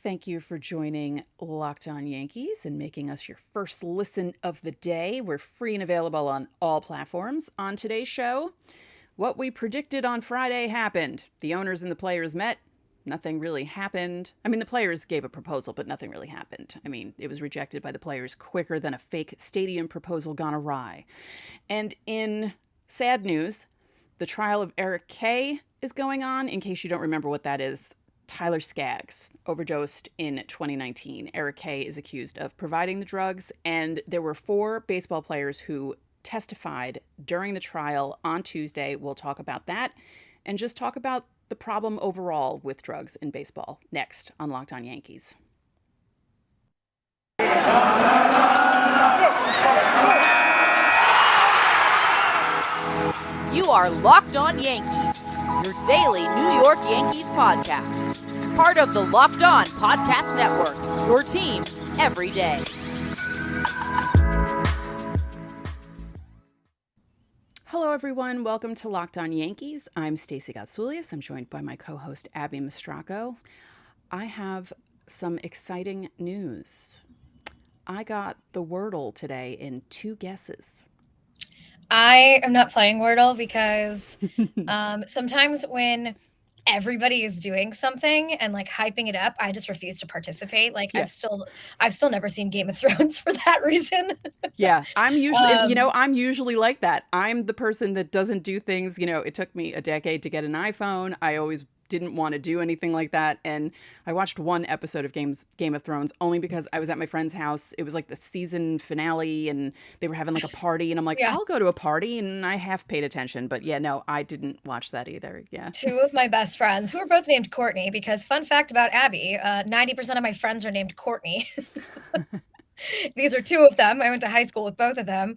Thank you for joining Locked On Yankees and making us your first listen of the day. We're free and available on all platforms. On today's show, what we predicted on Friday happened. The owners and the players met. Nothing really happened. I mean, the players gave a proposal, but nothing really happened. I mean, it was rejected by the players quicker than a fake stadium proposal gone awry. And in sad news, the trial of Eric Kay is going on. In case you don't remember what that is, Tyler Skaggs overdosed in 2019. Eric Kay is accused of providing the drugs, and there were 4 baseball players who testified during the trial on Tuesday. We'll talk about that and just talk about the problem overall with drugs in baseball next on Locked On Yankees. You are Locked On Yankees, your daily New York Yankees podcast. Part of the Locked On Podcast Network, your team every day. Hello, everyone. Welcome to Locked On Yankees. I'm Stacey Gotsoulias. I'm joined by my co-host, Abbey and Stacey. I have some exciting news. I got the Wordle today in 2 guesses. I am not playing Wordle because sometimes when everybody is doing something and like hyping it up, I just refuse to participate. Like I've still never seen Game of Thrones for that reason. Yeah, I'm usually, I'm usually like that. I'm the person that doesn't do things. It took me a decade to get an iPhone. I always didn't want to do anything like that. And I watched 1 episode of Game of Thrones only because I was at my friend's house. It was like the season finale and they were having like a party. And I'm like, I'll go to a party. And I half paid attention. But yeah, no, I didn't watch that either. Yeah. 2 of my best friends, who are both named Courtney, because fun fact about Abby, 90% of my friends are named Courtney. These are 2 of them. I went to high school with both of them.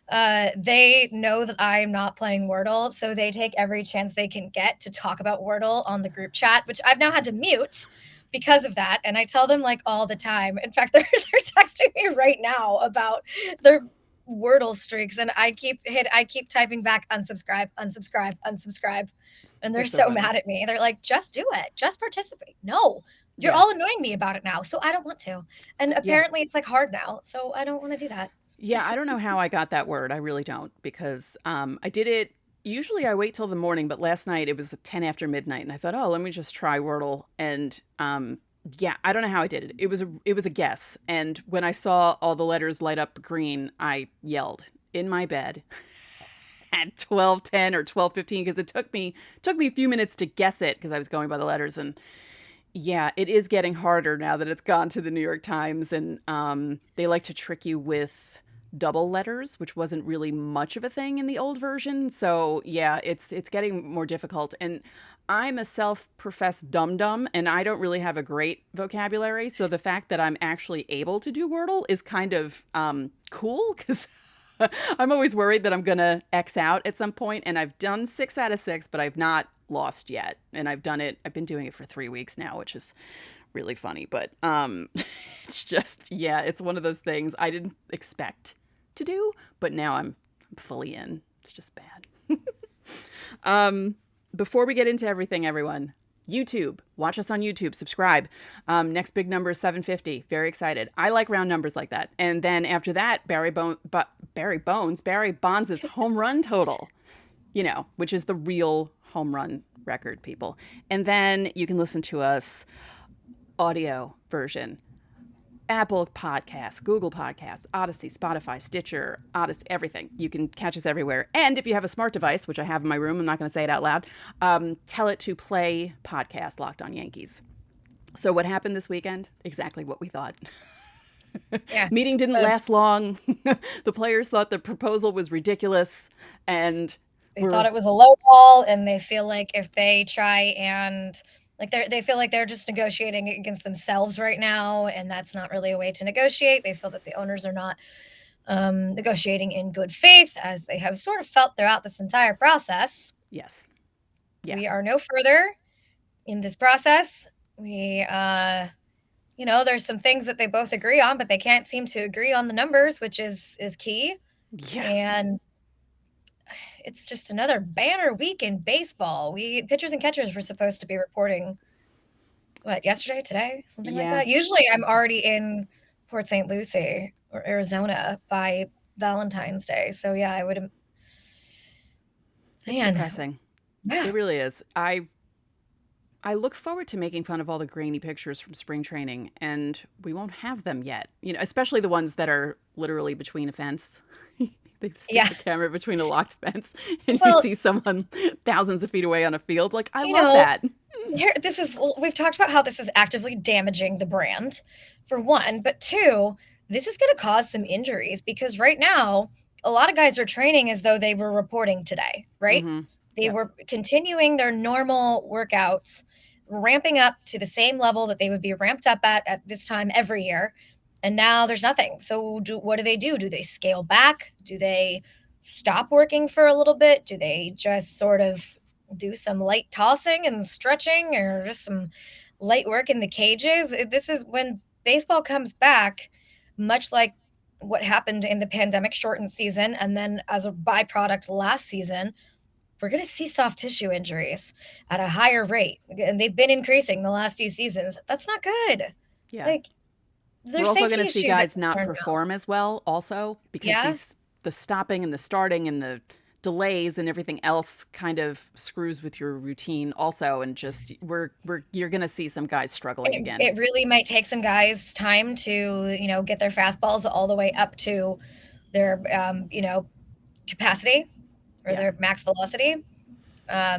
They know that I'm not playing Wordle, so they take every chance they can get to talk about Wordle on the group chat, which I've now had to mute because of that. And I tell them like all the time. In fact, they're texting me right now about their Wordle streaks, and I keep typing back unsubscribe, and they're so mad at me. They're like, just do it, just participate. No. You're all annoying me about it now, so I don't want to. And apparently it's like hard now, so I don't want to do that. Yeah, I don't know how I got that word. I really don't, because I did it. Usually I wait till the morning, but last night it was 10 after midnight, and I thought, let me just try Wordle. And I don't know how I did it. It was a guess. And when I saw all the letters light up green, I yelled in my bed at 12:10 or 12:15 because it took me a few minutes to guess it because I was going by the letters. And yeah, it is getting harder now that it's gone to the New York Times, and they like to trick you with double letters, which wasn't really much of a thing in the old version. So yeah, it's getting more difficult. And I'm a self-professed dum-dum, and I don't really have a great vocabulary. So the fact that I'm actually able to do Wordle is kind of cool, because I'm always worried that I'm going to X out at some point. And I've done 6 out of 6, but I've not lost yet. And I've been doing it for 3 weeks now, which is really funny. But it's just, it's one of those things I didn't expect to do, but now I'm fully in. It's just bad. Before we get into everything, everyone, YouTube, watch us on YouTube, subscribe. Next big number is 750. Very excited. I like round numbers like that. And then after that, Barry Bonds' home run total, which is the real home run record, people. And then you can listen to us audio version. Apple Podcasts, Google Podcasts, Odyssey, Spotify, Stitcher, Odyssey, everything. You can catch us everywhere. And if you have a smart device, which I have in my room, I'm not going to say it out loud, tell it to play podcast Locked On Yankees. So what happened this weekend? Exactly what we thought. Yeah. Meeting didn't last long. The players thought the proposal was ridiculous, and they thought it was a low ball, and they feel like if they try and they feel like they're just negotiating against themselves right now, and that's not really a way to negotiate. They feel that the owners are not negotiating in good faith, as they have sort of felt throughout this entire process. Yes. Yeah. We are no further in this process. We, there's some things that they both agree on, but they can't seem to agree on the numbers, which is key. Yeah. And it's just another banner week in baseball. Pitchers and catchers were supposed to be reporting yesterday, today, something like Yeah, that. Usually I'm already in Port St. Lucie or Arizona by Valentine's Day. So yeah, I would, it's man, depressing. yeah, It really is. I look forward to making fun of all the grainy pictures from spring training, and we won't have them yet. Especially the ones that are literally between a fence. They stick yeah. the camera between a locked fence, and you Well, see someone thousands of feet away on a field. Like, I you love know, that. we've talked about how this is actively damaging the brand, for one, but two, this is going to cause some injuries because right now, a lot of guys are training as though they were reporting today, right? Mm-hmm. They Yep. were continuing their normal workouts, ramping up to the same level that they would be ramped up at this time every year. And now there's nothing. So what do? Do they scale back? Do they stop working for a little bit? Do they just sort of do some light tossing and stretching or just some light work in the cages? This is when baseball comes back, much like what happened in the pandemic shortened season and then as a byproduct last season, we're going to see soft tissue injuries at a higher rate. And they've been increasing the last few seasons. That's not good. Yeah. Like, We're there's also going safety to see issues at guys not concern now. perform as well, also because Yeah. the stopping and the starting and the delays and everything else kind of screws with your routine also, and just you're going to see some guys struggling again. It really might take some guys time to, get their fastballs all the way up to their, capacity or Yeah. their max velocity.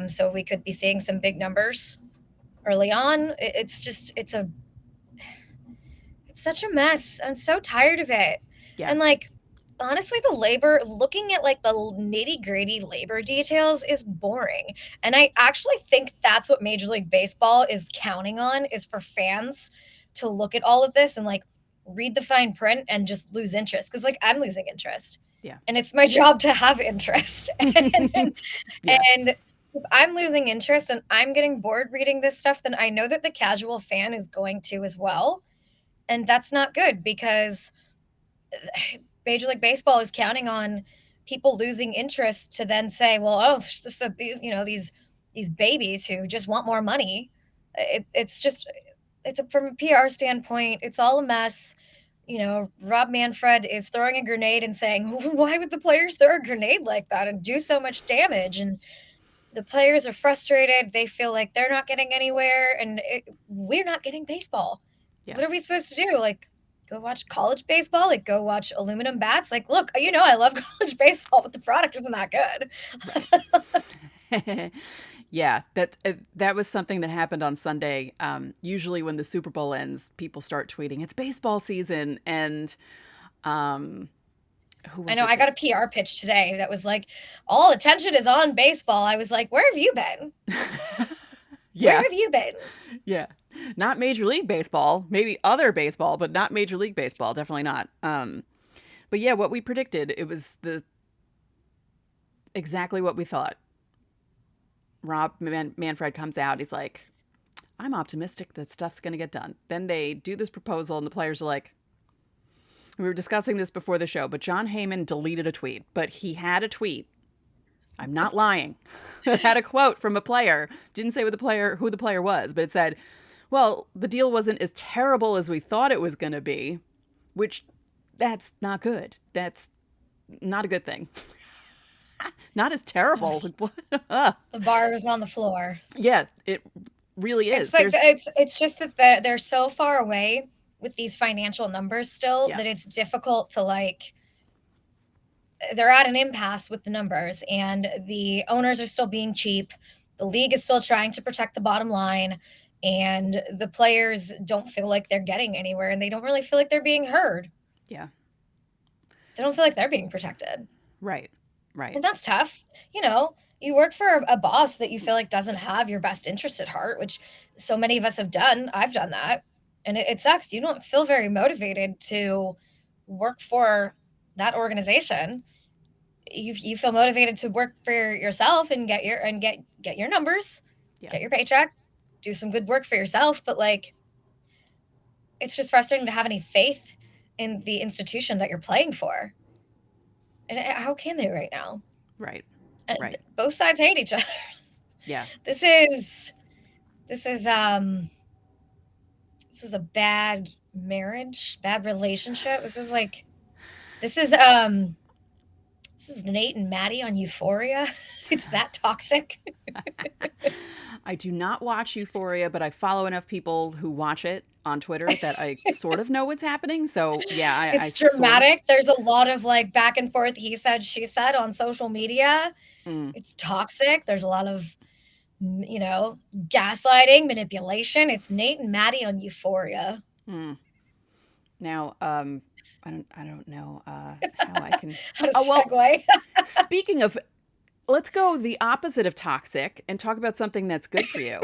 So we could be seeing some big numbers early on. It's such a mess. I'm so tired of it. Yeah. And like, honestly, looking at like the nitty gritty labor details is boring. And I actually think that's what Major League Baseball is counting on is for fans to look at all of this and like read the fine print and just lose interest. Cause like I'm losing interest Yeah. and it's my job to have interest. and, Yeah. and if I'm losing interest and I'm getting bored reading this stuff, then I know that the casual fan is going to as well. And that's not good because Major League Baseball is counting on people losing interest to then say, well, oh, it's just these babies who just want more money. From a PR standpoint, it's all a mess. Rob Manfred is throwing a grenade and saying, why would the players throw a grenade like that and do so much damage? And the players are frustrated. They feel like they're not getting anywhere, and we're not getting baseball. Yeah. What are we supposed to do? Like, go watch college baseball? Like, go watch aluminum bats? Like, look, I love college baseball, but the product isn't that good. Right. Yeah, that was something that happened on Sunday. Usually, when the Super Bowl ends, people start tweeting, "It's baseball season," and who was I know it? I got a PR pitch today that was like, all attention is on baseball. I was like, where have you been? Where Yeah, have you been? yeah. Not Major League Baseball, maybe other baseball, but not Major League Baseball. Definitely not. But yeah, what we predicted, it was exactly what we thought. Rob Manfred comes out. He's like, I'm optimistic that stuff's going to get done. Then they do this proposal, and the players are like, we were discussing this before the show, but John Heyman deleted a tweet. But he had a tweet. I'm not lying. It had a quote from a player. Didn't say who the player was, but it said, well, the deal wasn't as terrible as we thought it was going to be, which that's not good. That's not a good thing. Not as terrible. Like, what? The bar is on the floor. Yeah, it really is. It's like it's just that they're so far away with these financial numbers still Yeah. that it's difficult to like. They're at an impasse with the numbers, and the owners are still being cheap. The league is still trying to protect the bottom line, and the players don't feel like they're getting anywhere, and they don't really feel like they're being heard. Yeah. They don't feel like they're being protected. Right. Right. And that's tough. You work for a boss that you feel like doesn't have your best interest at heart, which so many of us have done. I've done that. And it sucks. You don't feel very motivated to work for that organization. You feel motivated to work for yourself and get your numbers, Yeah. get your paycheck, do some good work for yourself. But like, it's just frustrating to have any faith in the institution that you're playing for. And how can they right now? Right. And Right. both sides hate each other. Yeah. This is this is a bad marriage, bad relationship. This is Nate and Maddie on Euphoria. It's that toxic. I do not watch Euphoria, but I follow enough people who watch it on Twitter that I sort of know what's happening. So yeah, I It's sort of. dramatic. There's a lot of like back and forth, he said, she said on social media. It's toxic. There's a lot of, gaslighting, manipulation. It's Nate and Maddie on Euphoria. Now, I don't know how I can. How to segue. Speaking of, let's go the opposite of toxic and talk about something that's good for you.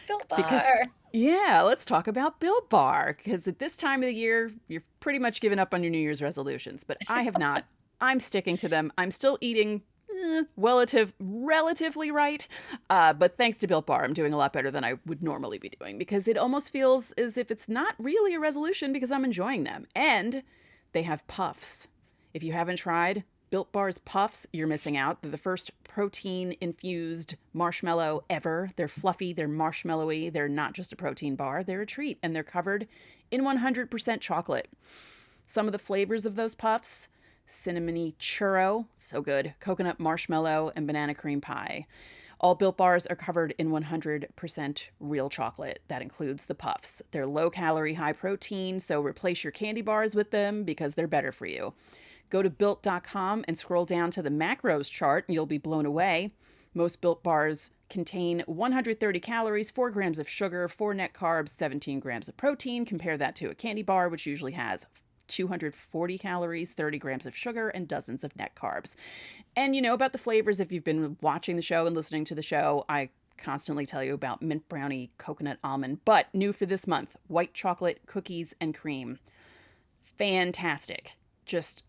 Built Bar. Let's talk about Built Bar, because at this time of the year, you've pretty much given up on your New Year's resolutions, but I have not. I'm sticking to them. I'm still eating relatively right, but thanks to Built Bar, I'm doing a lot better than I would normally be doing, because it almost feels as if it's not really a resolution because I'm enjoying them. And they have puffs. If you haven't tried Built Bar's puffs, you're missing out. They're the first protein-infused marshmallow ever. They're fluffy, they're marshmallowy, they're not just a protein bar, they're a treat, and they're covered in 100% chocolate. Some of the flavors of those puffs: cinnamony churro, so good, coconut marshmallow, and banana cream pie. All Built Bars are covered in 100% real chocolate. That includes the puffs. They're low-calorie, high-protein, so replace your candy bars with them because they're better for you. Go to Built.com and scroll down to the macros chart and you'll be blown away. Most Built Bars contain 130 calories, 4 grams of sugar, 4 net carbs, 17 grams of protein. Compare that to a candy bar, which usually has 240 calories, 30 grams of sugar, and dozens of net carbs. And you know about the flavors if you've been watching the show and listening to the show. I constantly tell you about mint brownie, coconut almond, but new for this month, white chocolate, cookies, and cream. Fantastic. Just,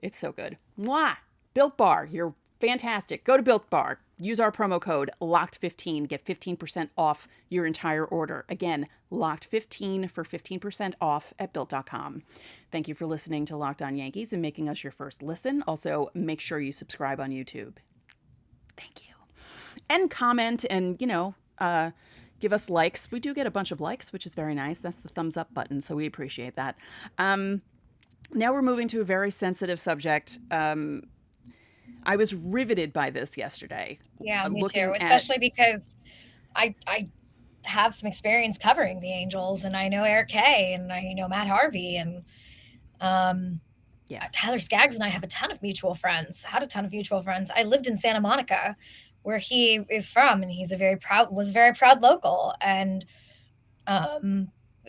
it's so good. Mwah! Built Bar, you're fantastic. Go to Built Bar. Use our promo code LOCKED15. Get 15% off your entire order. Again, LOCKED15 for 15% off at Built.com. Thank you for listening to Locked On Yankees and making us your first listen. Also, make sure you subscribe on YouTube. Thank you. And comment and, give us likes. We do get a bunch of likes, which is very nice. That's the thumbs up button, so we appreciate that. Now we're moving to a very sensitive subject. I was riveted by this yesterday. Yeah, me too. Especially because I have some experience covering the Angels, and I know Eric Kay, and I know Matt Harvey, and Tyler Skaggs and I have a ton of mutual friends. Had a ton of mutual friends. I lived in Santa Monica, where he is from, and was a very proud local. And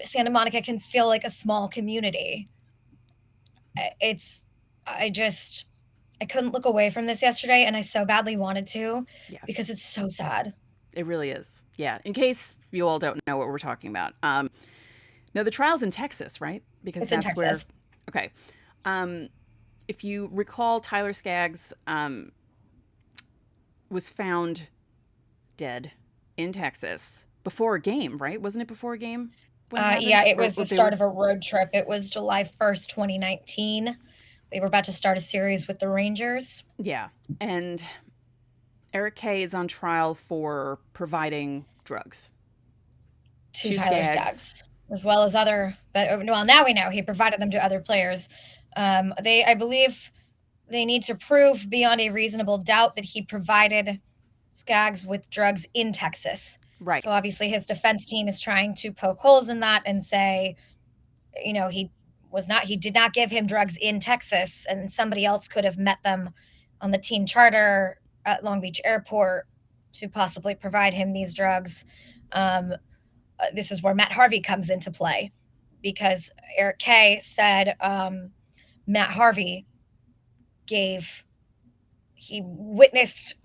Santa Monica can feel like a small community. I couldn't look away from this yesterday, and I so badly wanted to because it's so sad. It really is. Yeah. In case you all don't know what we're talking about. Now, the trial's in Texas, right? Because it's in Texas. Okay. If you recall, Tyler Skaggs was found dead in Texas before a game, right? Wasn't it before a game? It was the start of a road trip. It was July 1st, 2019. They were about to start a series with the Rangers. Yeah. And Eric Kay is on trial for providing drugs to Tyler Skaggs, as well as other. Now we know he provided them to other players. I believe they need to prove beyond a reasonable doubt that he provided Skaggs with drugs in Texas. Right. So obviously his defense team is trying to poke holes in that and say, he did not give him drugs in Texas, and somebody else could have met them on the team charter at Long Beach Airport to possibly provide him these drugs. This is where Matt Harvey comes into play, because Eric Kay said Matt Harvey witnessed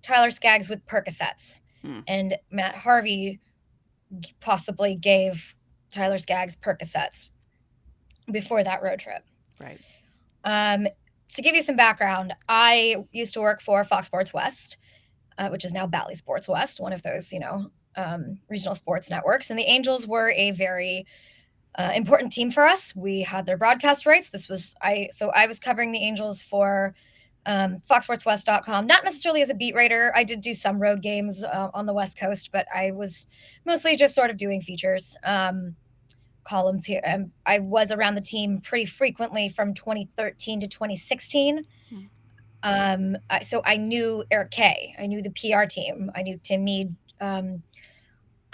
Tyler Skaggs with Percocets, and Matt Harvey possibly gave Tyler Skaggs Percocets before that road trip. Right. To give you some background, I used to work for Fox Sports West, which is now Bally Sports West, one of those, regional sports networks. And the Angels were a very important team for us. We had their broadcast rights. I was covering the Angels for foxsportswest.com, not necessarily as a beat writer. I did do some road games on the West Coast, but I was mostly just sort of doing features, columns here. I was around the team pretty frequently from 2013 to 2016. So I knew Eric Kay. I knew the PR team. I knew Tim Mead, Adam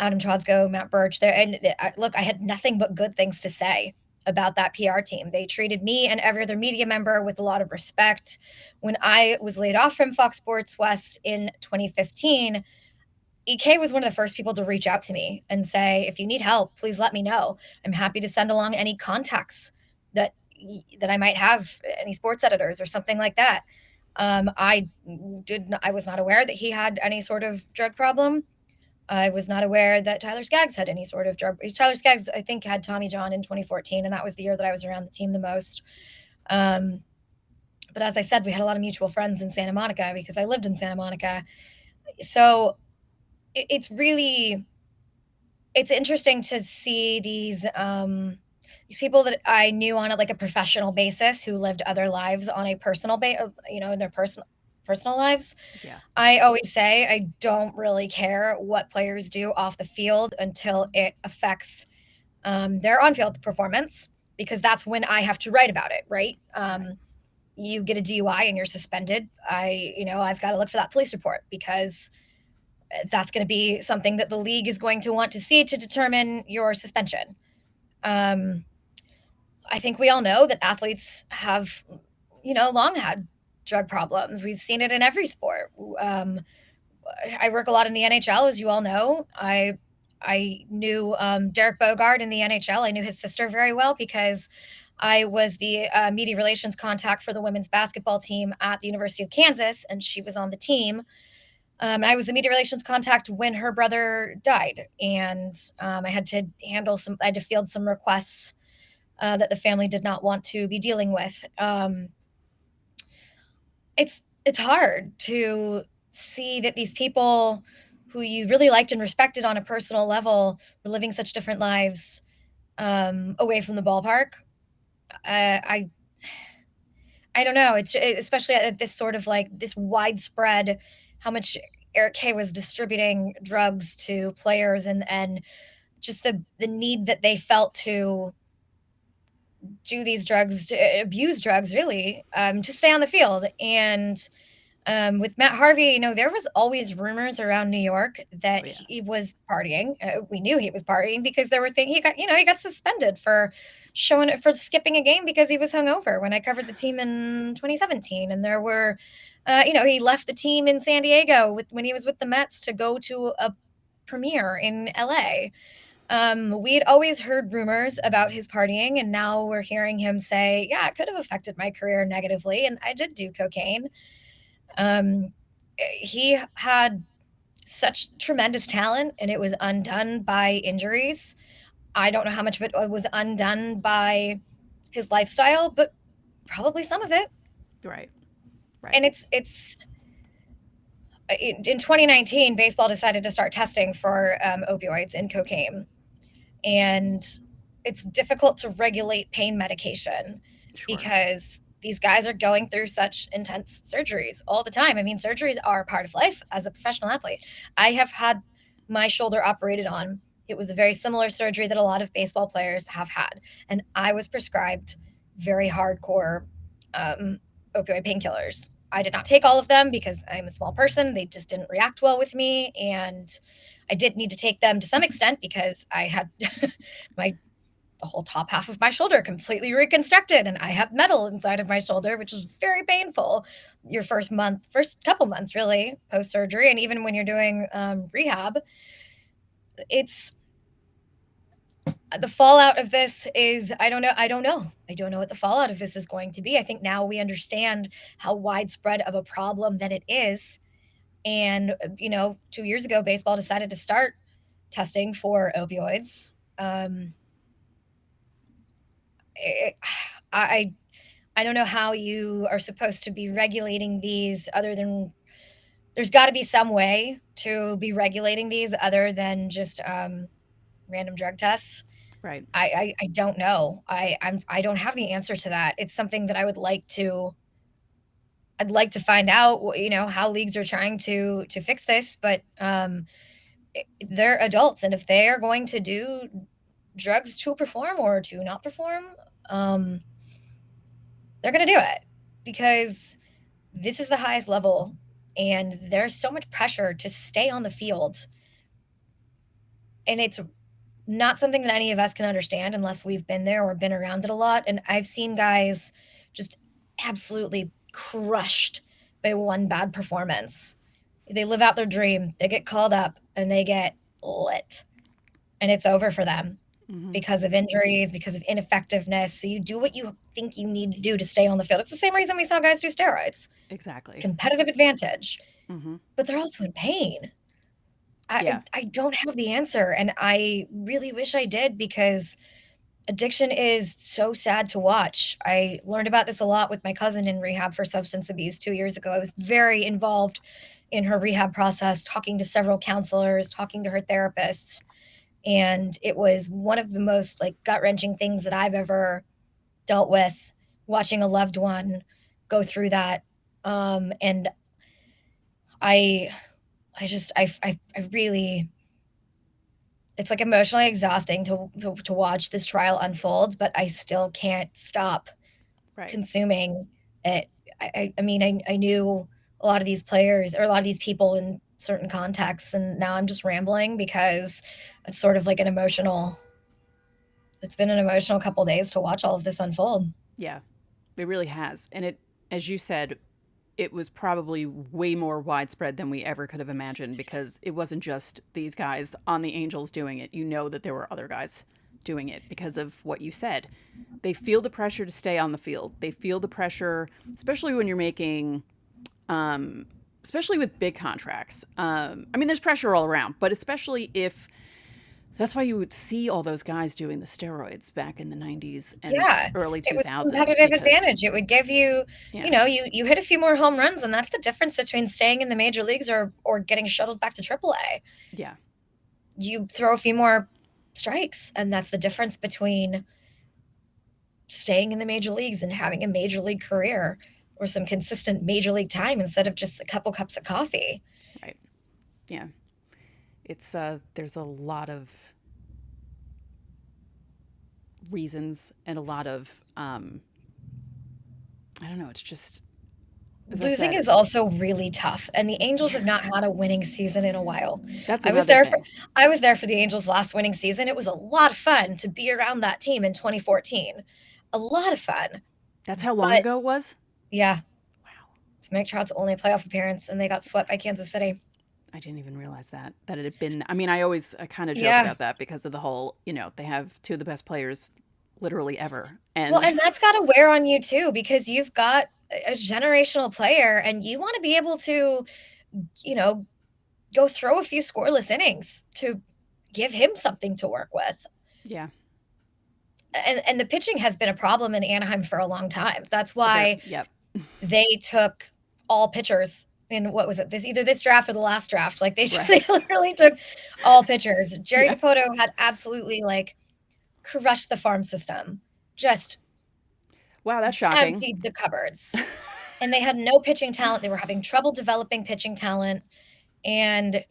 Trotsko, Matt Birch. There, and look, I had nothing but good things to say about that PR team. They treated me and every other media member with a lot of respect. When I was laid off from Fox Sports West in 2015, EK was one of the first people to reach out to me and say, if you need help, please let me know. I'm happy to send along any contacts that I might have, any sports editors or something like that. I was not aware that he had any sort of drug problem. I was not aware that Tyler Skaggs had any sort of drug. Tyler Skaggs, I think, had Tommy John in 2014, and that was the year that I was around the team the most. But as I said, we had a lot of mutual friends in Santa Monica because I lived in Santa Monica. So it's interesting to see these people that I knew on a professional basis who lived other lives on a personal in their personal lives. Yeah. I always say I don't really care what players do off the field until it affects their on-field performance, because that's when I have to write about it, right? You get a DUI and you're suspended. I've got to look for that police report because that's going to be something that the league is going to want to see to determine your suspension. I think we all know that athletes have, long had drug problems. We've seen it in every sport. I work a lot in the NHL, as you all know. I knew Derek Bogard in the NHL. I knew his sister very well because I was the media relations contact for the women's basketball team at the University of Kansas, and she was on the team. I was the media relations contact when her brother died, and I had to field some requests that the family did not want to be dealing with. It's hard to see that these people who you really liked and respected on a personal level were living such different lives away from the ballpark. I don't know. It's especially at this sort of this widespread, how much Eric Kay was distributing drugs to players, and just the need that they felt to do these drugs, to abuse drugs, really, to stay on the field. And with Matt Harvey, there was always rumors around New York that he was partying. We knew he was partying because there were things he got suspended for skipping a game because he was hungover when I covered the team in 2017. And there were, he left the team in San Diego when he was with the Mets to go to a premiere in LA. We had always heard rumors about his partying, and now we're hearing him say, yeah, it could have affected my career negatively. And I did do cocaine. He had such tremendous talent, and it was undone by injuries. I don't know how much of it was undone by his lifestyle, but probably some of it. Right. And it's in 2019, baseball decided to start testing for opioids and cocaine. And it's difficult to regulate pain medication because these guys are going through such intense surgeries all the time. I mean, surgeries are part of life as a professional athlete. I have had my shoulder operated on. It was a very similar surgery that a lot of baseball players have had. And I was prescribed very hardcore opioid painkillers. I did not take all of them because I'm a small person. They just didn't react well with me. And I did need to take them to some extent because I had the whole top half of my shoulder completely reconstructed, and I have metal inside of my shoulder, which is very painful. Your first couple months, really, post-surgery, and even when you're doing rehab, it's the fallout of this is, I don't know what the fallout of this is going to be. I think now we understand how widespread of a problem that it is. And, 2 years ago, baseball decided to start testing for opioids. I don't know how you are supposed to be regulating these other than there's got to be some way to be regulating these other than just random drug tests. Right. I don't know. I don't have the answer to that. It's something that I would like to I'd like to find out, how leagues are trying to fix this, but they're adults, and if they are going to do drugs to perform or to not perform, um, they're going to do it because this is the highest level, and there's so much pressure to stay on the field, and it's not something that any of us can understand unless we've been there or been around it a lot. And I've seen guys just absolutely crushed by one bad performance. They live out their dream, they get called up, and they get lit, and it's over for them because of injuries, because of ineffectiveness. So you do what you think you need to do to stay on the field. It's the same reason we saw guys do steroids. Exactly. Competitive advantage. Mm-hmm. But they're also in pain. I don't have the answer, and I really wish I did, because addiction is so sad to watch. I learned about this a lot with my cousin in rehab for substance abuse 2 years ago. I was very involved in her rehab process, talking to several counselors, talking to her therapists, and it was one of the most, like, gut-wrenching things that I've ever dealt with, watching a loved one go through that. And I just I really, it's, like, emotionally exhausting to watch this trial unfold, but I still can't stop Right. consuming it. I mean, I knew a lot of these players or a lot of these people in certain contexts, and now I'm just rambling because it's sort of like it's been an emotional couple days to watch all of this unfold. Yeah, it really has. And it, as you said, it was probably way more widespread than we ever could have imagined, because it wasn't just these guys on the Angels doing it. You know that there were other guys doing it because of what you said. They feel the pressure to stay on the field. They feel the pressure, especially when you're making, especially with big contracts. I mean, there's pressure all around, but especially if, that's why you would see all those guys doing the steroids back in the 90s and early 2000s. It was competitive advantage. It would give you, you hit a few more home runs, and that's the difference between staying in the major leagues or getting shuttled back to AAA. Yeah. You throw a few more strikes, and that's the difference between staying in the major leagues and having a major league career or some consistent major league time instead of just a couple cups of coffee. Right. Yeah. It's there's a lot of reasons and a lot of I don't know, it's just, losing is also really tough, and the Angels have not had a winning season in a while. That's I was there for the Angels' last winning season. It was a lot of fun to be around that team in 2014. A lot of fun. That's how long ago it was? Yeah. Wow. It's Mike Trout's only playoff appearance, and they got swept by Kansas City. I didn't even realize that it had been. I mean, I kind of joke about that because of the whole, they have two of the best players literally ever. And well, and that's got to wear on you too, because you've got a generational player, and you want to be able to, go throw a few scoreless innings to give him something to work with. Yeah. And the pitching has been a problem in Anaheim for a long time. That's why they took all pitchers in, what was it? Either this draft or the last draft. Like they literally took all pitchers. Jerry Dipoto had absolutely crushed the farm system. Just wow, that's shocking. Emptied the cupboards. And they had no pitching talent. They were having trouble developing pitching talent. And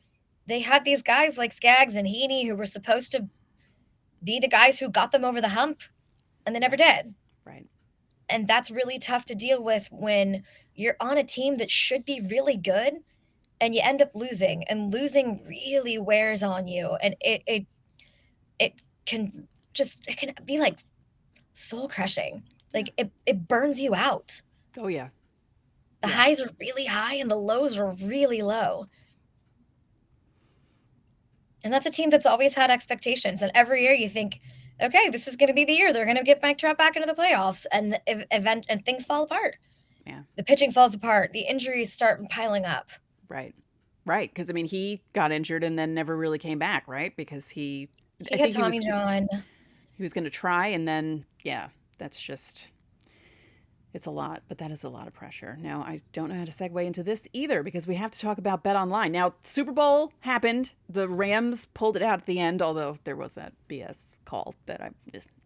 they had these guys like Skaggs and Heaney who were supposed to be the guys who got them over the hump, and they never did. Right. And that's really tough to deal with when you're on a team that should be really good and you end up losing, and losing really wears on you. And it can be like soul crushing. Like it burns you out. Oh yeah. The highs are really high and the lows are really low. And that's a team that's always had expectations. And every year you think, okay, this is going to be the year they're going to get Mike Trout back into the playoffs, and things fall apart. Yeah. The pitching falls apart. The injuries start piling up. Right. Right. Because, I mean, he got injured and then never really came back, right? Because he had Tommy John. He was going to try, and then, that's just, it's a lot, but that is a lot of pressure. Now, I don't know how to segue into this either, because we have to talk about Bet Online. Now, Super Bowl happened. The Rams pulled it out at the end, although there was that BS call that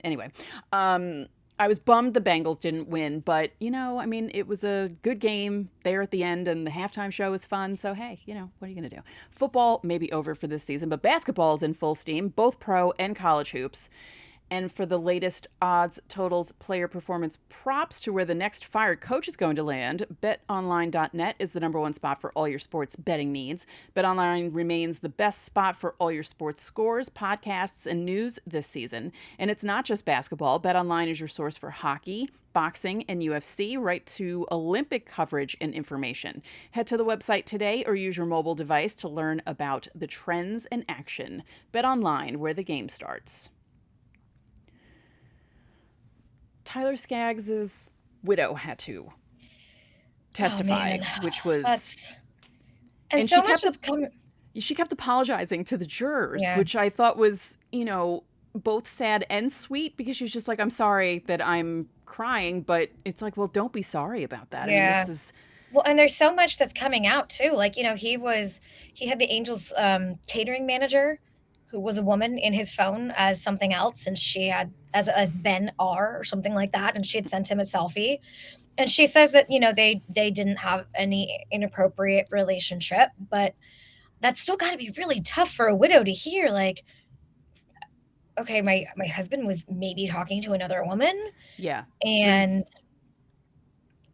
anyway. I was bummed the Bengals didn't win, but I mean, it was a good game there at the end, and the halftime show was fun. So hey, what are you gonna do? Football may be over for this season, but basketball is in full steam, both pro and college hoops. And for the latest odds, totals, player performance props to where the next fired coach is going to land, betonline.net is the number one spot for all your sports betting needs. BetOnline remains the best spot for all your sports scores, podcasts, and news this season. And it's not just basketball. BetOnline is your source for hockey, boxing, and UFC, right to Olympic coverage and information. Head to the website today or use your mobile device to learn about the trends and action. BetOnline, where the game starts. Tyler Skaggs' widow had to testify, which was... And so much is coming... She kept apologizing to the jurors, which I thought was, both sad and sweet, because she was just like, I'm sorry that I'm crying, but it's like, well, don't be sorry about that. Yeah. I mean, this is... Well, and there's so much that's coming out too. Like, he had the Angels catering manager who was a woman in his phone as something else, and she had as a Ben R or something like that, and she had sent him a selfie. And she says that, they didn't have any inappropriate relationship, but that's still got to be really tough for a widow to hear. Like, okay, my husband was maybe talking to another woman. Yeah. And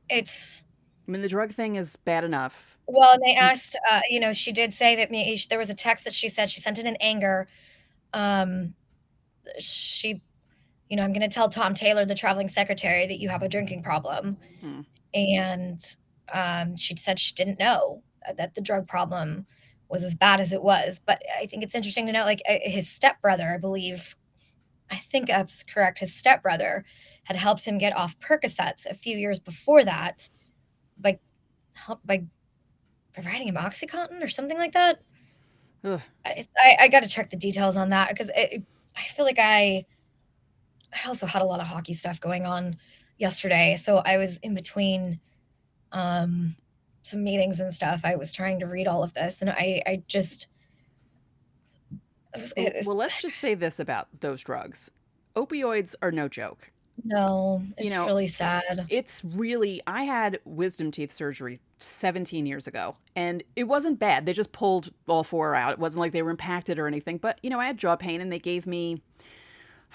it's... I mean, the drug thing is bad enough. Well, and they asked, she did say that there was a text that she said she sent it in anger. I'm going to tell Tom Taylor, the traveling secretary, that you have a drinking problem. And she said she didn't know that the drug problem was as bad as it was. But I think it's interesting to know, like, his stepbrother, I think that's correct. His stepbrother had helped him get off Percocets a few years before that by providing him OxyContin or something like that. I got to check the details on that, because I feel like I also had a lot of hockey stuff going on yesterday, so I was in between some meetings and stuff. I was trying to read all of this, and I just... Well, let's just say this about those drugs. Opioids are no joke. No, it's really sad. It's really... I had wisdom teeth surgery 17 years ago, and it wasn't bad. They just pulled all four out. It wasn't like they were impacted or anything, but, I had jaw pain, and I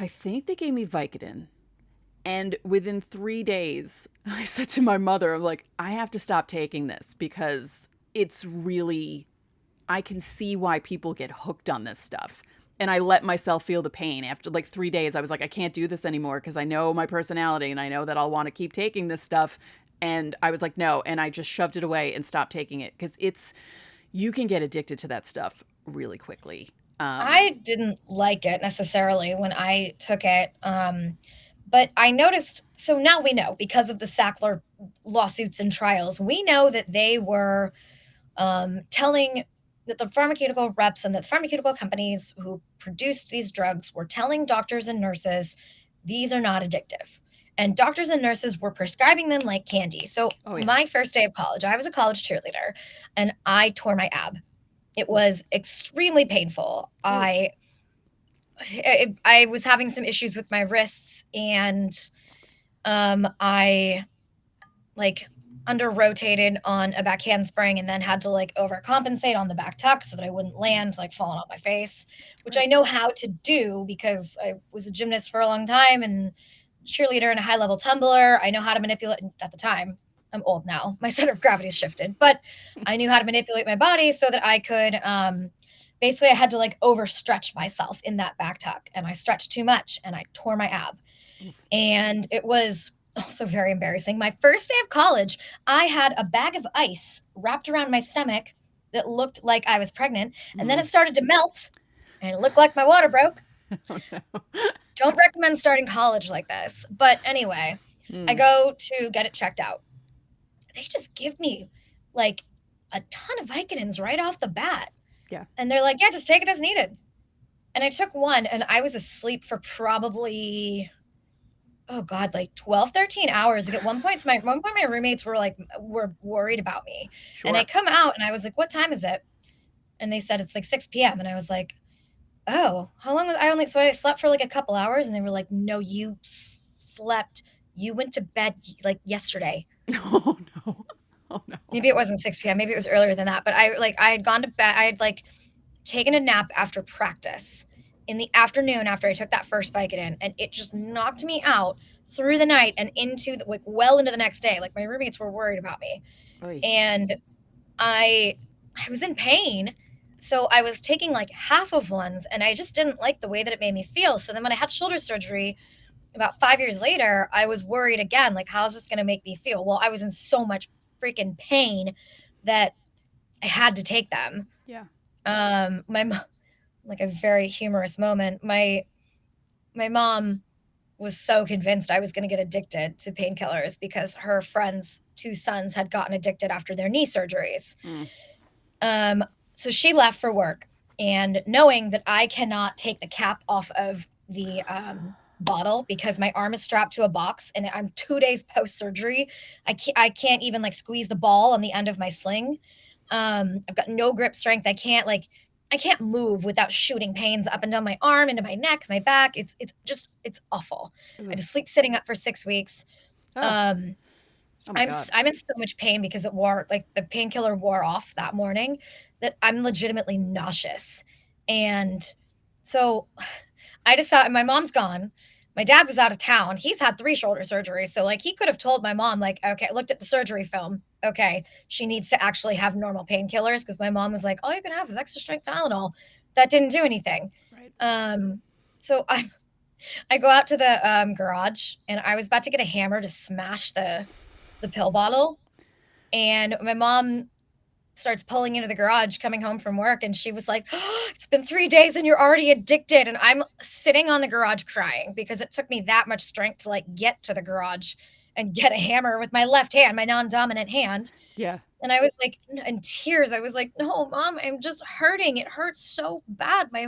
think they gave me Vicodin. And within 3 days, I said to my mother, I'm like, I have to stop taking this, because it's really... I can see why people get hooked on this stuff. And I let myself feel the pain. After like 3 days, I was like, I can't do this anymore, because I know my personality and I know that I'll want to keep taking this stuff. And I was like, no. And I just shoved it away and stopped taking it, because you can get addicted to that stuff really quickly. I didn't like it necessarily when I took it. But I noticed, so now we know, because of the Sackler lawsuits and trials, we know that they were telling... that the pharmaceutical reps and the pharmaceutical companies who produced these drugs were telling doctors and nurses, these are not addictive. And doctors and nurses were prescribing them like candy. So My first day of college, I was a college cheerleader, and I tore my ab. It was extremely painful. I was having some issues with my wrists, and I under rotated on a back handspring, and then had to overcompensate on the back tuck so that I wouldn't land falling on my face, which I know how to do because I was a gymnast for a long time and cheerleader and a high level tumbler. I know how to manipulate. At the time, I'm old now, my center of gravity has shifted, but I knew how to manipulate my body so that I could, basically I had to overstretch myself in that back tuck, and I stretched too much and I tore my ab. And it was also very embarrassing. My first day of college, I had a bag of ice wrapped around my stomach that looked like I was pregnant. And then it started to melt, and it looked like my water broke. Oh, no. Don't recommend starting college like this. But anyway, I go to get it checked out. They just give me a ton of Vicodins right off the bat. Yeah. And they're like, yeah, just take it as needed. And I took one, and I was asleep for probably... 12, 13 hours. At one point my roommates were worried about me. Sure. And I come out and I was like, what time is it? And they said it's 6 p.m. And I was like, oh, how long was I slept for a couple hours? And they were like, no, you slept. You went to bed like yesterday. Oh no. Oh no. Maybe it wasn't 6 p.m. Maybe it was earlier than that. But I had gone to bed. I had like taken a nap after practice in the afternoon after I took that first Vicodin, and it just knocked me out through the night and into like well into the next day. Like my roommates were worried about me, Oy. and I was in pain. So I was taking like half of ones, and I just didn't like the way that it made me feel. So then when I had shoulder surgery about 5 years later, I was worried again, like, how's this going to make me feel? Well, I was in so much freaking pain that I had to take them. Yeah. Like a very humorous moment. My mom was so convinced I was going to get addicted to painkillers because her friends' two sons had gotten addicted after their knee surgeries. So she left for work, and knowing that I cannot take the cap off of the bottle because my arm is strapped to a box and I'm 2 days post surgery, I can't even like squeeze the ball on the end of my sling. I've got no grip strength. I can't move without shooting pains up and down my arm, into my neck, my back. It's awful. I just sleep sitting up for 6 weeks. Oh. Oh my God. I'm in so much pain because the painkiller wore off that morning that I'm legitimately nauseous. And so I decided, my mom's gone. My dad was out of town. He's had 3 shoulder surgeries. So like he could have told my mom, like, okay, looked at the surgery film. Okay, she needs to actually have normal painkillers, because my mom was like, all you can have is extra strength Tylenol. That didn't do anything. Right. So I go out to the garage, and I was about to get a hammer to smash the pill bottle. And my mom starts pulling into the garage coming home from work, and she was like, oh, it's been 3 days and you're already addicted. And I'm sitting on the garage crying because it took me that much strength to like get to the garage and get a hammer with my left hand, my non-dominant hand. Yeah. And I was like in tears. I was like, no, Mom, I'm just hurting. It hurts so bad. My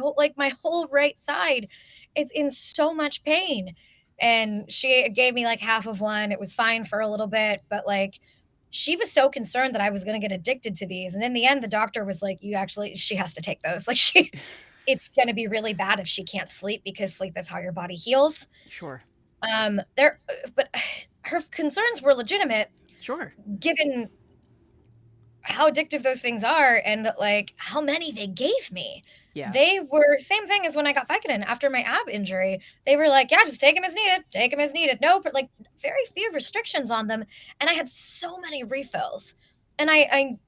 whole right side is in so much pain. And she gave me like half of one. It was fine for a little bit, but like she was so concerned that I was going to get addicted to these. And in the end, the doctor was like, she has to take those. Like it's going to be really bad if she can't sleep, because sleep is how your body heals. Sure. But her concerns were legitimate. Sure. Given how addictive those things are and like how many they gave me. Yeah. They were same thing as when I got Vicodin after my ab injury. They were like, yeah, just take them as needed. Take them as needed. No, but like very few restrictions on them. And I had so many refills. And I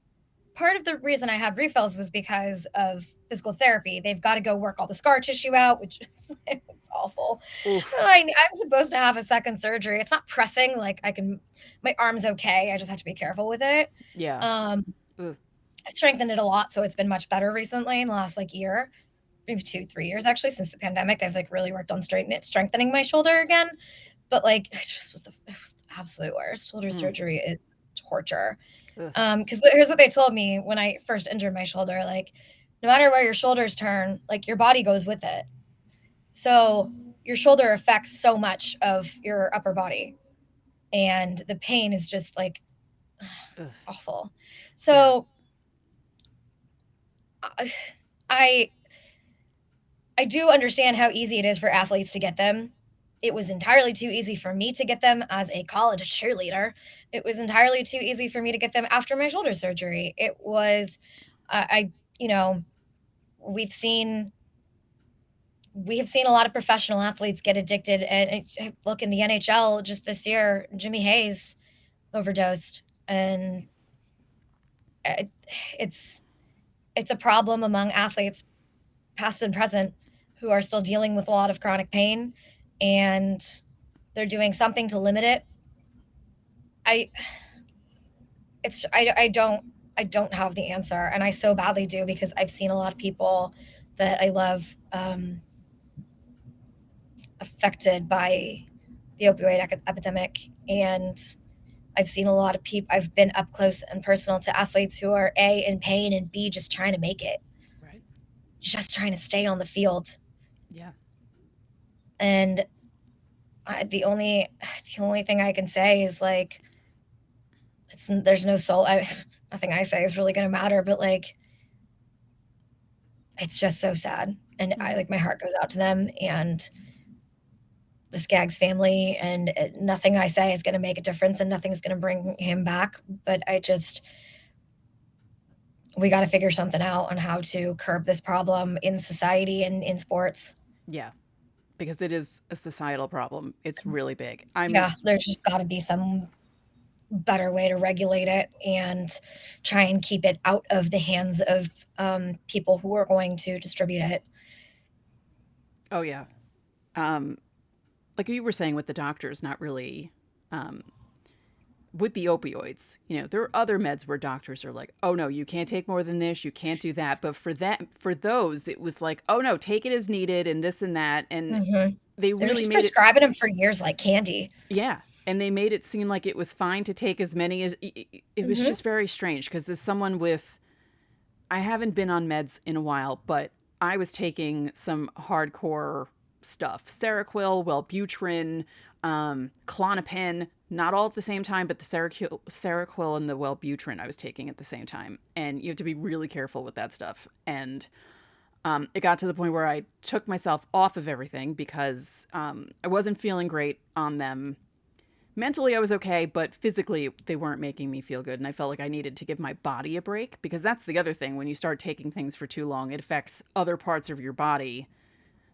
part of the reason I had refills was because of physical therapy. They've got to go work all the scar tissue out, which is it's awful. I'm supposed to have a second surgery. It's not pressing. Like my arm's okay. I just have to be careful with it. Yeah. I've strengthened it a lot, so it's been much better recently in the last like year, maybe 2-3 years actually, since the pandemic. I've like really worked on strengthening my shoulder again. But like it was the absolute worst. Shoulder surgery is torture. Because here's what they told me when I first injured my shoulder: like, no matter where your shoulders turn, like your body goes with it. So your shoulder affects so much of your upper body, and the pain is just like awful. So I do understand how easy it is for athletes to get them. It was entirely too easy for me to get them as a college cheerleader. It was entirely too easy for me to get them after my shoulder surgery. It was, we have seen a lot of professional athletes get addicted. And look, in the NHL just this year, Jimmy Hayes overdosed, and it's a problem among athletes, past and present, who are still dealing with a lot of chronic pain, and they're doing something to limit it. I don't have the answer, and I so badly do, because I've seen a lot of people that I love affected by the opioid epidemic, and I've seen a lot of people. I've been up close and personal to athletes who are A, in pain, and B, just trying to make it. Right. Just trying to stay on the field. Yeah. And the only thing I can say is like, there's no soul. Nothing I say is really going to matter, but like, it's just so sad. And my heart goes out to them, and the Skaggs family, and nothing I say is going to make a difference, and nothing's going to bring him back. But we got to figure something out on how to curb this problem in society and in sports. Yeah, because it is a societal problem. It's really big. Yeah, there's just got to be some better way to regulate it and try and keep it out of the hands of people who are going to distribute it. Oh yeah. Like you were saying with the doctors, not really with the opioids. There are other meds where doctors are like, "Oh no, you can't take more than this, you can't do that." But for those, it was like, "Oh no, take it as needed and this and that." And they They're really just made prescribing them for years like candy. Yeah. And they made it seem like it was fine to take as many as it was just very strange because as someone I haven't been on meds in a while, but I was taking some hardcore stuff. Seroquel, Wellbutrin, Klonopin, not all at the same time, but the Seroquel and the Wellbutrin I was taking at the same time. And you have to be really careful with that stuff. And it got to the point where I took myself off of everything because I wasn't feeling great on them. Mentally, I was okay, but physically, they weren't making me feel good. And I felt like I needed to give my body a break because that's the other thing. When you start taking things for too long, it affects other parts of your body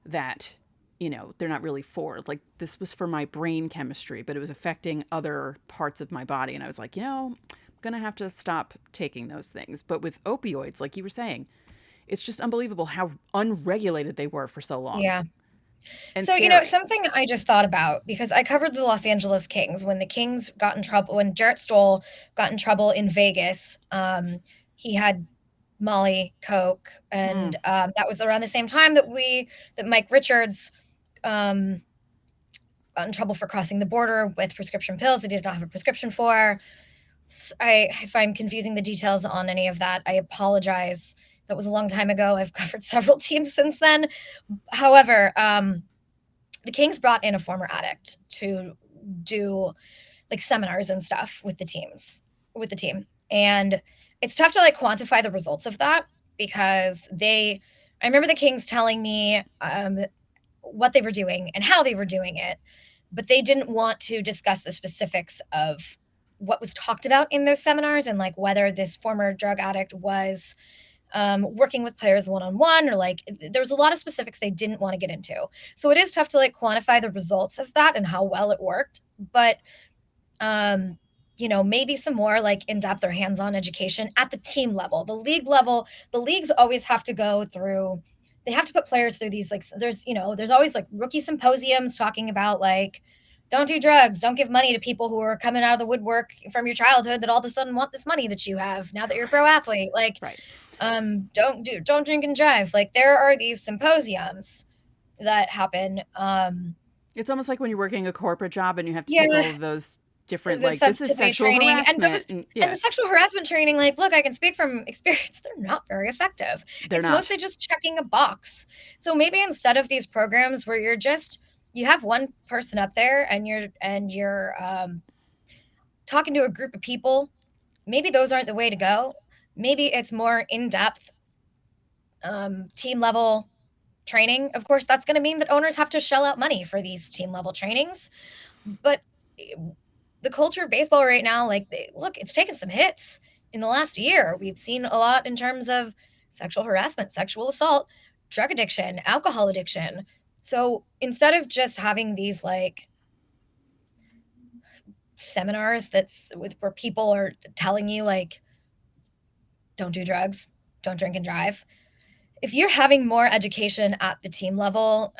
that, they're not really for. Like, this was for my brain chemistry, but it was affecting other parts of my body. And I was like, I'm going to have to stop taking those things. But with opioids, like you were saying, it's just unbelievable how unregulated they were for so long. Yeah. And so, scary. Something I just thought about, because I covered the Los Angeles Kings when the Kings got in trouble, when Jarrett Stoll got in trouble in Vegas. He had Molly, Coke, and that was around the same time that Mike Richards got in trouble for crossing the border with prescription pills he did not have a prescription for. If I'm confusing the details on any of that, I apologize. That was a long time ago. I've covered several teams since then. However, the Kings brought in a former addict to do like seminars and stuff with the team. And it's tough to like quantify the results of that because I remember the Kings telling me what they were doing and how they were doing it, but they didn't want to discuss the specifics of what was talked about in those seminars and like whether this former drug addict was working with players one-on-one, or like there was a lot of specifics they didn't want to get into. So it is tough to like quantify the results of that and how well it worked. But maybe some more like in-depth or hands-on education at the team level, the league level. The leagues always have to go through, they have to put players through these, like, there's always like rookie symposiums talking about like, don't do drugs, don't give money to people who are coming out of the woodwork from your childhood that all of a sudden want this money that you have now that you're a pro athlete. Like, right. Don't drink and drive. Like, there are these symposiums that happen. It's almost like when you're working a corporate job and you have to take all of those different, like, this is sexual training harassment. And the sexual harassment training, like, look, I can speak from experience, they're not very effective. They're it's not. Mostly just checking a box. So maybe instead of these programs where you have one person up there and you're talking to a group of people, maybe those aren't the way to go. Maybe it's more in-depth team level training. Of course, that's going to mean that owners have to shell out money for these team level trainings. But the culture of baseball right now, like, look, it's taken some hits in the last year. We've seen a lot in terms of sexual harassment, sexual assault, drug addiction, alcohol addiction. So instead of just having these like seminars where people are telling you like, don't do drugs, don't drink and drive, if you're having more education at the team level,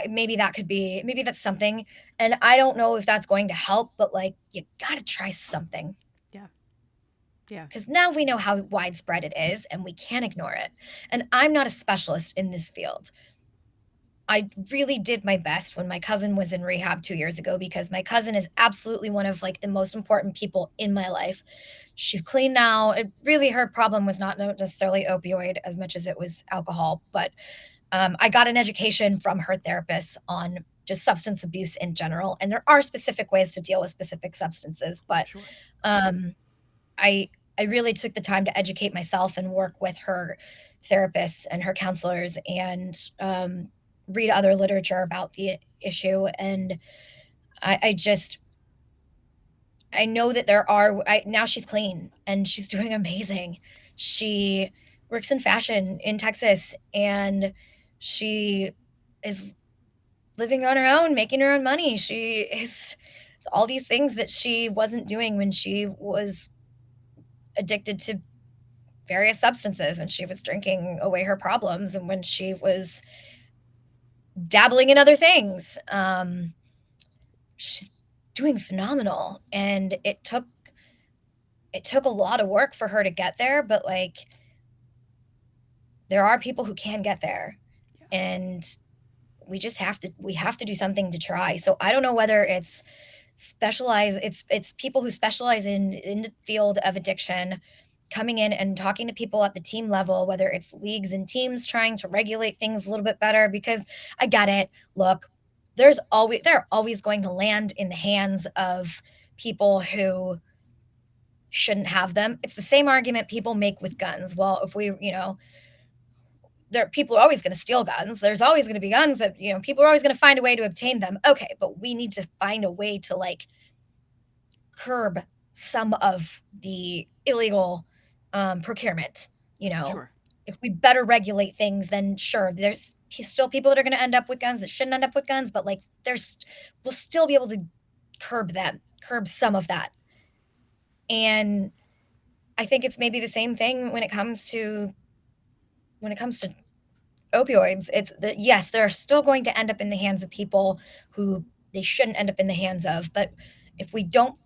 maybe that's something. And I don't know if that's going to help, but like, you got to try something. Yeah. Because now we know how widespread it is and we can't ignore it. And I'm not a specialist in this field. I really did my best when my cousin was in rehab 2 years ago, because my cousin is absolutely one of like the most important people in my life. She's clean now. Her problem was not necessarily opioid as much as it was alcohol. But I got an education from her therapist on just substance abuse in general. And there are specific ways to deal with specific substances. But Sure. I really took the time to educate myself and work with her therapists and her counselors, and read other literature about the issue, and I just I know that now she's clean and she's doing amazing. She works in fashion in Texas, and she is living on her own, making her own money. She is all these things that she wasn't doing when she was addicted to various substances, when she was drinking away her problems, and when she was dabbling in other things. She's doing phenomenal, and it took a lot of work for her to get there, but like there are people who can get there, and we have to do something to try. So I don't know whether it's people who specialize in the field of addiction coming in and talking to people at the team level, whether it's leagues and teams trying to regulate things a little bit better, because I get it. Look, they're always going to land in the hands of people who shouldn't have them. It's the same argument people make with guns. Well, if we, people are always going to steal guns. There's always going to be guns that, people are always going to find a way to obtain them. Okay, but we need to find a way to like curb some of the illegal procurement. Sure. If we better regulate things, then sure, there's still people that are going to end up with guns that shouldn't end up with guns, but like we'll still be able to curb some of that. And I think it's maybe the same thing when it comes to opioids. Yes, they're still going to end up in the hands of people who they shouldn't end up in the hands of, but if we don't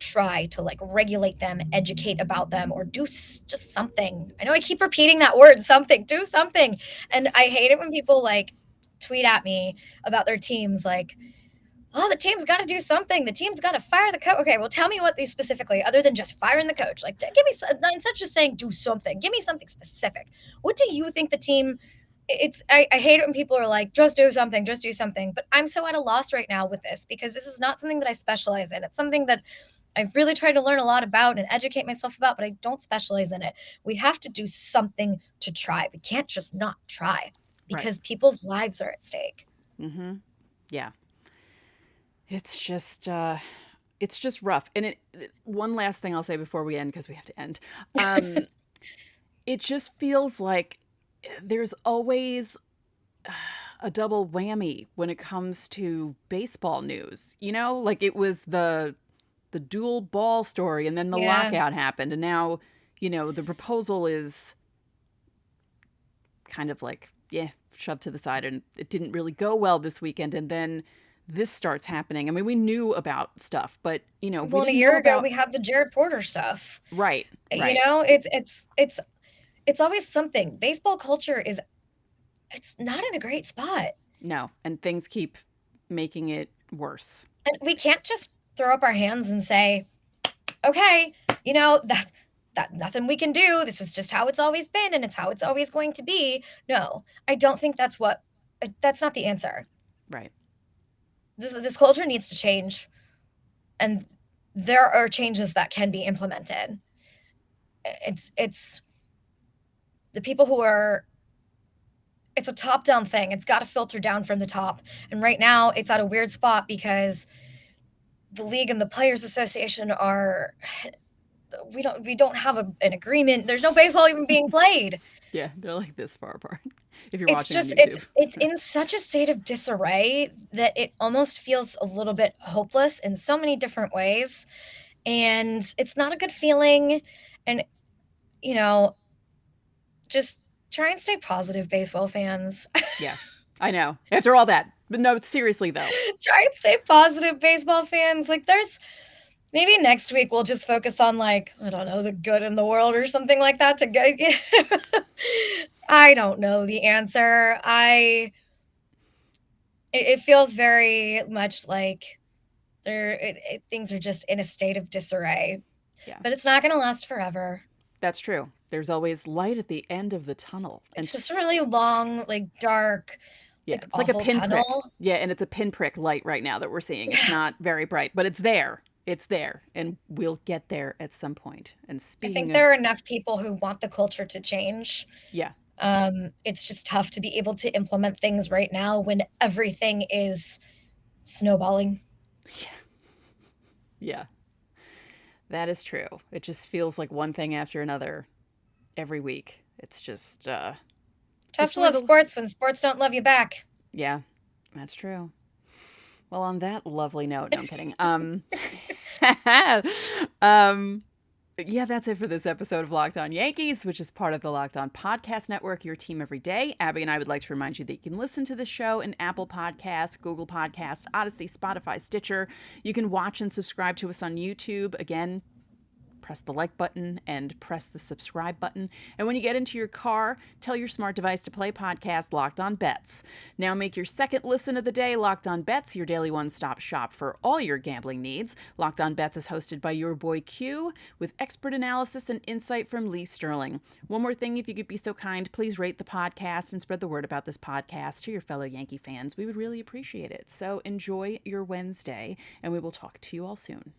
try to like regulate them, educate about them, or do just something. I know I keep repeating that word, something, do something. And I hate it when people like tweet at me about their teams like, oh, the team's got to do something. The team's got to fire the coach. Okay, well, tell me what these specifically, other than just firing the coach. Like, give me, instead of just saying do something, give me something specific. What do you think the team, I hate it when people are like, just do something, just do something. But I'm so at a loss right now with this, because this is not something that I specialize in. It's something that I've really tried to learn a lot about and educate myself about, but I don't specialize in it. We have to do something to try. We can't just not try, because people's lives are at stake. Mm-hmm. Yeah. It's just rough. And one last thing I'll say before we end, because we have to end. It just feels like there's always a double whammy when it comes to baseball news. Like it was the dual ball story, and then the lockout happened, and now, the proposal is kind of like, shoved to the side, and it didn't really go well this weekend, and then this starts happening. I mean, we knew about stuff, but well, a year ago we had the Jared Porter stuff. Right. It's always something. Baseball culture it's not in a great spot. No, and things keep making it worse. And we can't just throw up our hands and say, okay, that nothing we can do. This is just how it's always been, and it's how it's always going to be. No, I don't think that's not the answer. Right. This culture needs to change, and there are changes that can be implemented. It's the people it's a top-down thing. It's got to filter down from the top. And right now it's at a weird spot because the league and the Players Association we don't have an agreement. There's no baseball even being played. Yeah, they're like this far apart. If you're watching on YouTube. It's in such a state of disarray that it almost feels a little bit hopeless in so many different ways. And it's not a good feeling. And, just try and stay positive, baseball fans. Yeah, I know. After all that. But no, seriously, though. Try and stay positive, baseball fans. Like, maybe next week we'll just focus on, like, I don't know, the good in the world or something like that to go. I don't know the answer. It feels very much like things are just in a state of disarray. Yeah. But it's not going to last forever. That's true. There's always light at the end of the tunnel. And it's just really long, like dark. Yeah, it's like a pinprick. Yeah, and it's a pinprick light right now that we're seeing. It's not very bright, but it's there. It's there, and we'll get there at some point. And I think there are enough people who want the culture to change. Yeah. It's just tough to be able to implement things right now when everything is snowballing. Yeah, that is true. It just feels like one thing after another every week. It's just Tough it's to love sports when sports don't love you back. Yeah, that's true. Well, on that lovely note, no, I'm kidding. Yeah, that's it for this episode of Locked On Yankees, which is part of the Locked On Podcast Network, your team every day. Abby and I would like to remind you that you can listen to the show in Apple Podcasts, Google Podcasts, Odyssey, Spotify, Stitcher. You can watch and subscribe to us on YouTube. Again, press the like button and press the subscribe button. And when you get into your car, tell your smart device to play podcast Locked On Bets. Now make your second listen of the day Locked On Bets, your daily one-stop shop for all your gambling needs. Locked On Bets is hosted by your boy Q with expert analysis and insight from Lee Sterling. One more thing, if you could be so kind, please rate the podcast and spread the word about this podcast to your fellow Yankee fans. We would really appreciate it. So enjoy your Wednesday, and we will talk to you all soon.